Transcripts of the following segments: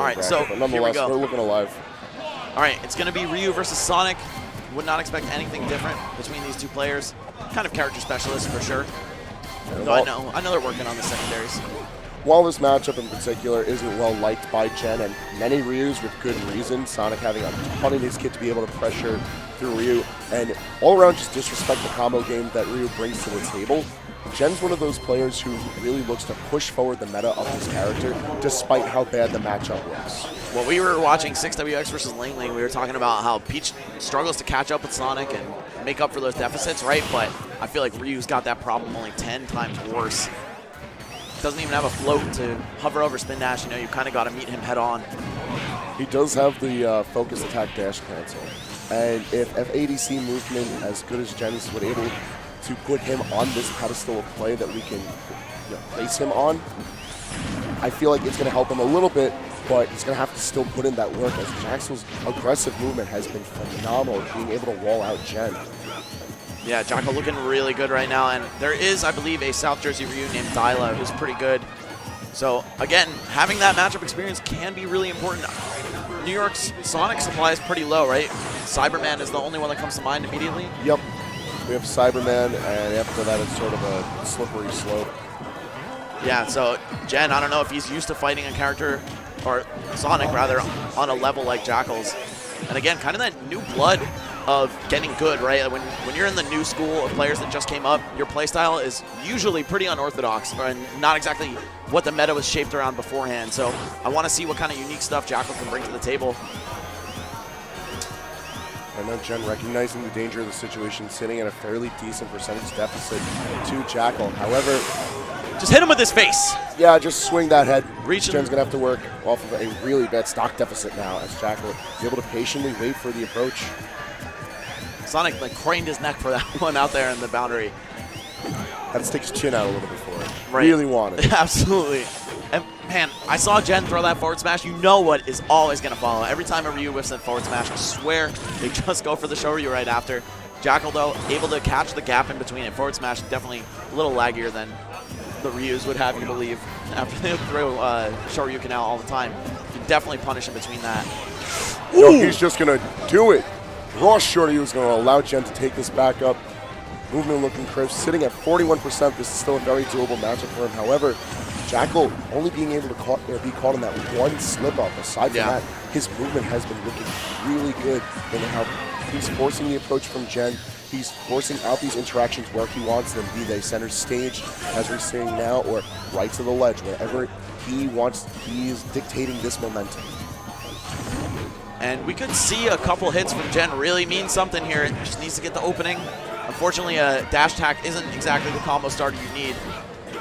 right, so but nonetheless, here we go. we're looking alive. All right, it's going to be Ryu versus Sonic. Would not expect anything different between these two players. Kind of character specialists for sure. Though I know they're working on the secondaries. While this matchup in particular isn't well liked by Gen and many Ryus with good reason, Sonic having a ton in his kit to be able to pressure through Ryu and all around just disrespect the combo game that Ryu brings to the table, Gen's one of those players who really looks to push forward the meta of his character despite how bad the matchup looks. Well, we were watching 6WX versus Ling Ling. We were talking about how Peach struggles to catch up with Sonic and make up for those deficits, right? But I feel like Ryu's got that problem only 10 times worse. Doesn't even have a float to hover over spin dash. You know, you kind of got to meet him head on. He does have the focus attack dash cancel. And if FADC movement as good as Gen's would able to put him on this pedestal of play that we can place him on, I feel like it's going to help him a little bit, but he's going to have to still put in that work as JaKal's aggressive movement has been phenomenal, being able to wall out Gen. Yeah, JaKal looking really good right now, and there is, I believe, a South Jersey Ryu named Dyla who's pretty good. So, again, having that matchup experience can be really important. New York's Sonic supply is pretty low, right? Cyberman is the only one that comes to mind immediately. Yep. We have Cyberman, and after that it's sort of a slippery slope. Yeah, so Gen, I don't know if he's used to fighting a character, or Sonic rather, on a level like JaKal's. And again, kind of that new blood of getting good, right? When you're in the new school of players that just came up, your playstyle is usually pretty unorthodox and not exactly what the meta was shaped around beforehand. So I want to see what kind of unique stuff JaKal can bring to the table. I know Gen recognizing the danger of the situation, sitting at a fairly decent percentage deficit to JaKal. However, just hit him with his face. Yeah, just swing that head. Reach Gen's going to have to work off of a really bad stock deficit now as JaKal is able to patiently wait for the approach. Sonic like craned his neck for that one out there in the boundary. Had to stick his chin out a little bit for it. Right. Really wanted it. Absolutely. And man, I saw Gen throw that forward smash. You know what is always going to follow. Every time a Ryu whiffs that forward smash, I swear they just go for the show Ryu right after. JaKal, though, able to catch the gap in between it. Forward smash definitely a little laggier than the Ryus would have you believe. After they throw Shoryuken out all the time, you can definitely punish in between that. Yo, he's just going to do it. Raw Shorty was going to allow Gen to take this back up. Movement looking crisp, sitting at 41%. This is still a very doable matchup for him. However, JaKal only being able to be caught on that one slip-up. Aside from that, his movement has been looking really good in how he's forcing the approach from Gen. He's forcing out these interactions where he wants them, be they center stage, as we're seeing now, or right to the ledge. Wherever he wants, he's dictating this momentum. And we could see a couple hits from Gen really mean something here. It just needs to get the opening. Unfortunately, a dash attack isn't exactly the combo starter you need.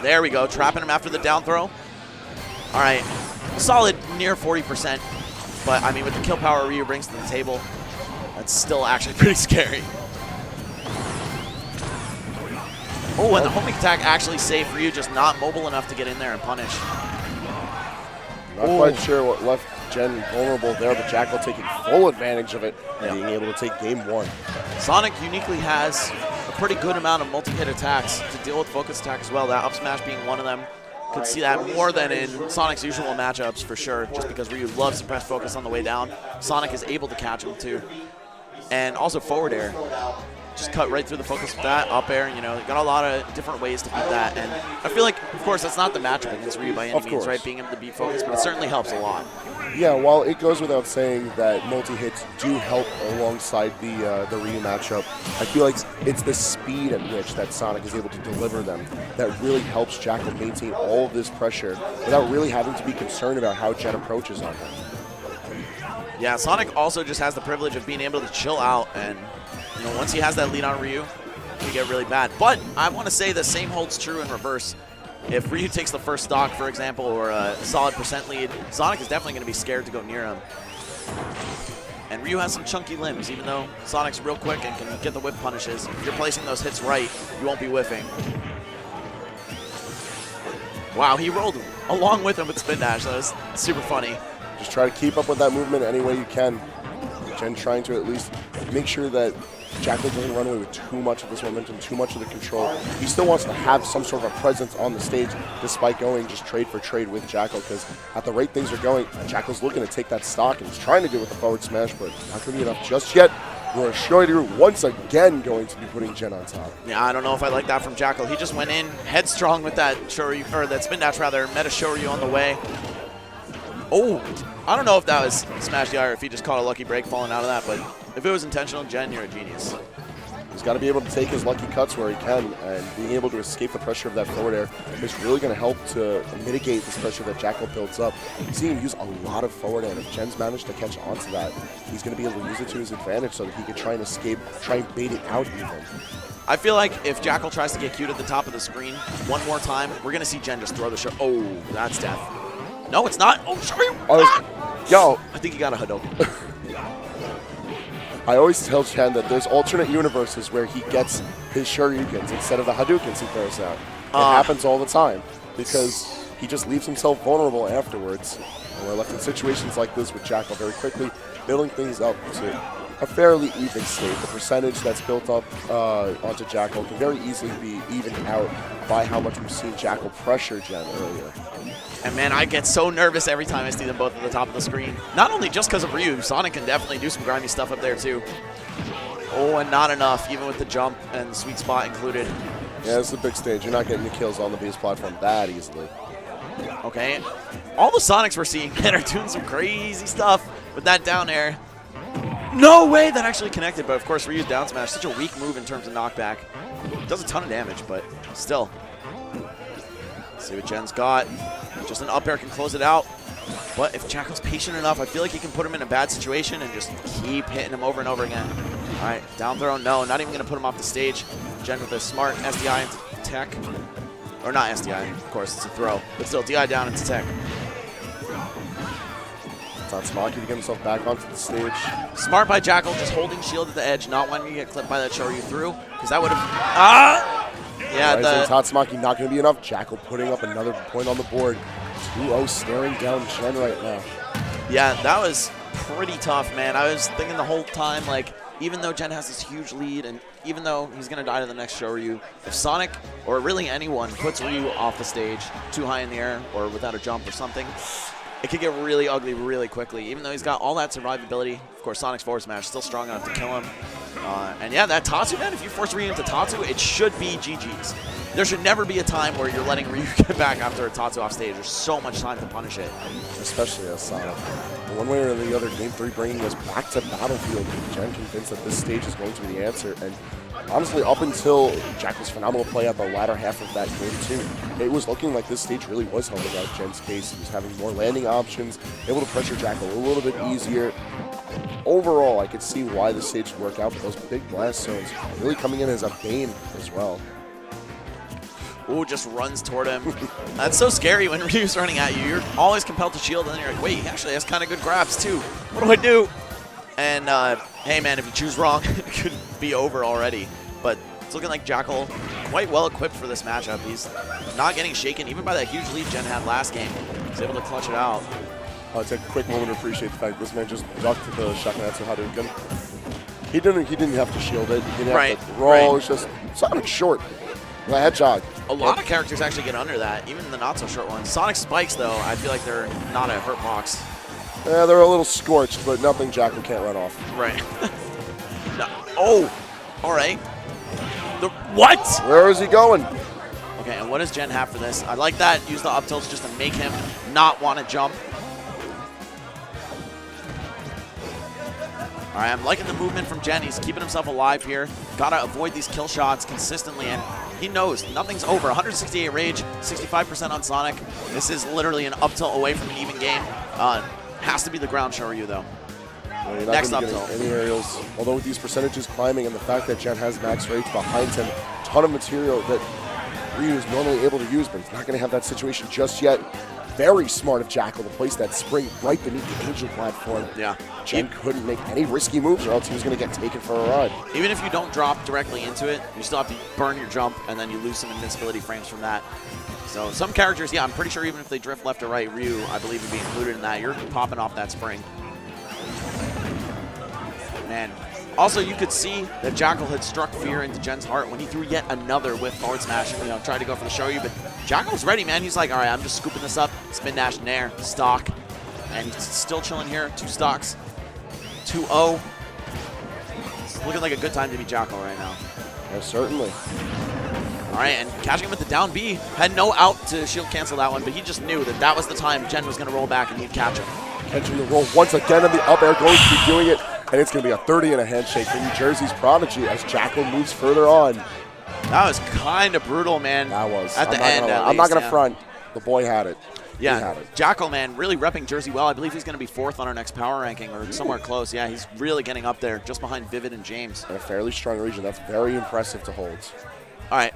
There we go, trapping him after the down throw. All right, solid near 40%. But I mean, with the kill power Ryu brings to the table, that's still actually pretty scary. Oh, and the homing attack actually saved Ryu, just not mobile enough to get in there and punish. Not quite sure what left Gen vulnerable there, but JaKal taking full advantage of it and being able to take game one. Sonic uniquely has a pretty good amount of multi-hit attacks to deal with focus attack as well, that up smash being one of them. Could see that more than in Sonic's usual matchups for sure, just because Ryu loves to press focus on the way down. Sonic is able to catch him too. And also forward air. Just cut right through the focus with that, up air, you know, got a lot of different ways to beat that. And I feel like, of course, that's not the matchup against Ryu by any means, right, being able to beat focus, but it certainly helps a lot. Yeah, while it goes without saying that multi-hits do help alongside the Ryu matchup, I feel like it's the speed at which that Sonic is able to deliver them that really helps JaKal maintain all of this pressure without really having to be concerned about how Gen approaches on him. Yeah, Sonic also just has the privilege of being able to chill out, and you know, once he has that lead on Ryu, it can get really bad. But I want to say the same holds true in reverse. If Ryu takes the first stock, for example, or a solid % lead, Sonic is definitely going to be scared to go near him. And Ryu has some chunky limbs, even though Sonic's real quick and can get the whip punishes. If you're placing those hits right, you won't be whiffing. Wow, he rolled along with him with spin dash. That was super funny. Just try to keep up with that movement any way you can. Jen trying to at least make sure that JaKal doesn't run away with too much of this momentum, too much of the control. He still wants to have some sort of a presence on the stage despite going just trade for trade with JaKal, because at the rate things are going, JaKal's looking to take that stock and he's trying to do it with the forward smash, but not going to be enough just yet. Roshoiru once again going to be putting Jen on top. Yeah, I don't know if I like that from JaKal. He just went in headstrong with that Shoryu, or that spin dash rather, met a Shoryu on the way. Oh, I don't know if that was smash DI or if he just caught a lucky break falling out of that, but if it was intentional, Jen, you're a genius. He's got to be able to take his lucky cuts where he can, and being able to escape the pressure of that forward air is really going to help to mitigate this pressure that JaKal builds up. You've seen him use a lot of forward air, and if Jen's managed to catch onto that, he's going to be able to use it to his advantage so that he can try and escape, try and bait it out even. I feel like if JaKal tries to get queued at the top of the screen one more time, we're going to see Jen just throw the show. Oh, that's death. No, it's not. Oh, sorry. Yo. I think he got a Hadouken. I always tell Chen that there's alternate universes where he gets his Shoryukens instead of the Hadoukens he throws out. It happens all the time because he just leaves himself vulnerable afterwards. And we're left in situations like this with JaKal very quickly, building things up to a fairly even state. The percentage that's built up onto JaKal can very easily be evened out by how much we've seen JaKal pressure Jen earlier. And man, I get so nervous every time I see them both at the top of the screen. Not only just because of Ryu, Sonic can definitely do some grimy stuff up there too. Oh, and not enough, even with the jump and the sweet spot included. Yeah, it's a big stage. You're not getting the kills on the base platform that easily. Okay, all the Sonics we're seeing are doing some crazy stuff with that down air. No way that actually connected, but of course Ryu's down smash, such a weak move in terms of knockback. Does a ton of damage, but still. Let's see what Jen's got. Just an up air can close it out. But if JaKal's patient enough, I feel like he can put him in a bad situation and just keep hitting him over and over again. All right, down throw, no, not even going to put him off the stage. Jen with a smart SDI into tech. Or not SDI, of course, it's a throw. But still, DI down into tech. Tatsumaki to get himself back onto the stage. Smart by JaKal, just holding shield at the edge, not wanting to get clipped by that Shoryu through, because that would have... Yeah, Tatsumaki not going to be enough. JaKal putting up another point on the board. 2-0 staring down Jen right now. Yeah, that was pretty tough, man. I was thinking the whole time, like, even though Jen has this huge lead, and even though he's going to die to the next Shoryu, if Sonic, or really anyone, puts Ryu off the stage too high in the air or without a jump or something, it could get really ugly really quickly. Even though he's got all that survivability, of course, Sonic's forward smash is still strong enough to kill him. And yeah, that Tatsu, man, if you force Ryu into Tatsu, it should be GG's. There should never be a time where you're letting Ryu get back after a Tatsu off stage. There's so much time to punish it. Especially as Sonic. One way or the other, Game 3 bringing us back to Battlefield. Jen convinced that this stage is going to be the answer. And honestly, up until JaKal's phenomenal play at the latter half of that Game 2, it was looking like this stage really was helping out Jen's case. He was having more landing options, able to pressure JaKal a little bit easier. Overall, I could see why the stage would work out, but those big blast zones really coming in as a bane as well. Ooh, just runs toward him. That's so scary when Ryu's running at you. You're always compelled to shield, and then you're like, wait, he actually has kind of good grabs too. What do I do? And hey, man, if you choose wrong, it could be over already. But it's looking like JaKal quite well equipped for this matchup. He's not getting shaken, even by that huge lead Jen had last game. He's able to clutch it out. I'll take a quick moment to appreciate the fact this man just ducked the Shakunetsu Hadouken. He didn't have to shield it. He didn't have to roll. It's just Sonic short. The hedgehog. A lot of characters actually get under that, even the not so short ones. Sonic spikes, though, I feel like they're not a hurt box. Yeah, they're a little scorched, but nothing JaKal can't run off. Right. No. Oh, all right. What? Where is he going? Okay, and what does Jen have for this? I like that. Use the up tilts just to make him not want to jump. All right, I'm liking the movement from Jen. He's keeping himself alive here. Got to avoid these kill shots consistently, and he knows nothing's over. 168 rage, 65% on Sonic. This is literally an up tilt away from an even game. Has to be the ground Shoryu, though. Well, you're not Next going up to tilt. get any aerials. Although with these percentages climbing and the fact that Jen has max rage behind him, ton of material that Ryu is normally able to use, but he's not going to have that situation just yet. Very smart of JaKal to place that spring right beneath the Angel platform. Yeah. Jen couldn't make any risky moves or else he was going to get taken for a ride. Even if you don't drop directly into it, you still have to burn your jump, and then you lose some invincibility frames from that. So some characters, yeah, I'm pretty sure even if they drift left or right, Ryu, I believe, would be included in that. You're popping off that spring. Man. Also, you could see that JaKal had struck fear into Jen's heart when he threw yet another whiff forward smash. You know, tried to go for the show-you, but JaKal's ready, man. He's like, all right, I'm just scooping this up. Spin dash nair, stock. And he's still chilling here. 2 stocks. 2-0. It's looking like a good time to be JaKal right now. Yeah, certainly. All right, and catching him with the down B. Had no out to shield cancel that one, but he just knew that that was the time Jen was going to roll back and he'd catch him. Catching the roll once again on the up air, going to be doing it, and it's going to be a 30 and a handshake for New Jersey's Prodigy as JaKal moves further on. That was kind of brutal, man. That was. At the end, I'm not going to front. The boy had it. Yeah, JaKal, man, really repping Jersey well. I believe he's going to be 4th on our next power ranking or somewhere close. Yeah, he's really getting up there just behind Vivid and James. In a fairly strong region. That's very impressive to hold. All right,